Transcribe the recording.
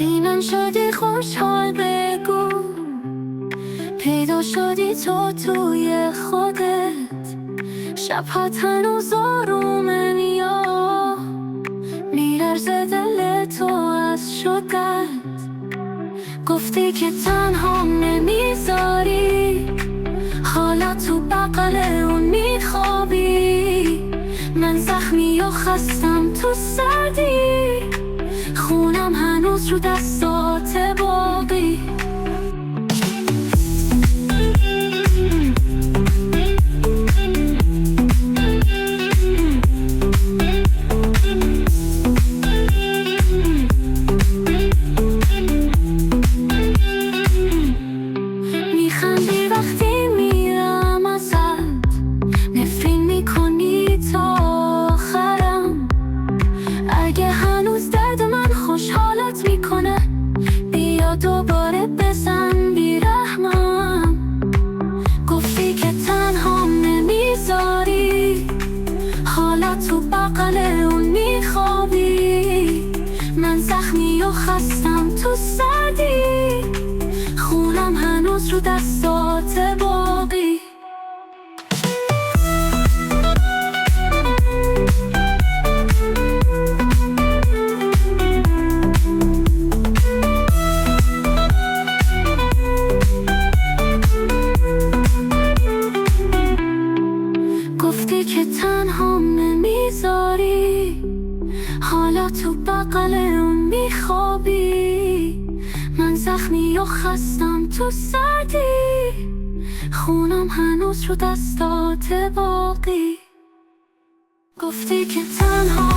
بی شدی خوشحال بگو پیدا شدی تو توی خودت. شبها هنوز آرومن یا میلرزه دل تو از شدت. گفتی که تنها نمیذاری، حالا تو بغل اون میخوابی. من زخمی و خستم تو سردی، خونم هنوز رو دستات باقی. میخندی وقتی میرم ازت، نفرین میکنی تا آخرم. اگه هنوز درد من خوشحالت میکنه، بیا دوباره بزن بیرحمم. گفتی که تنها نمیذاری، حالا تو بغل اون میخوابی. من زخمی و خستم تو سردی، خونم هنوز رو دستات باقی. گفتی که تنها نمیذاری، حالا تو بغل اون میخوابی. من زخمی و خستم تو سردی، خونم هنوز رو دستات باقی. گفتی که تنها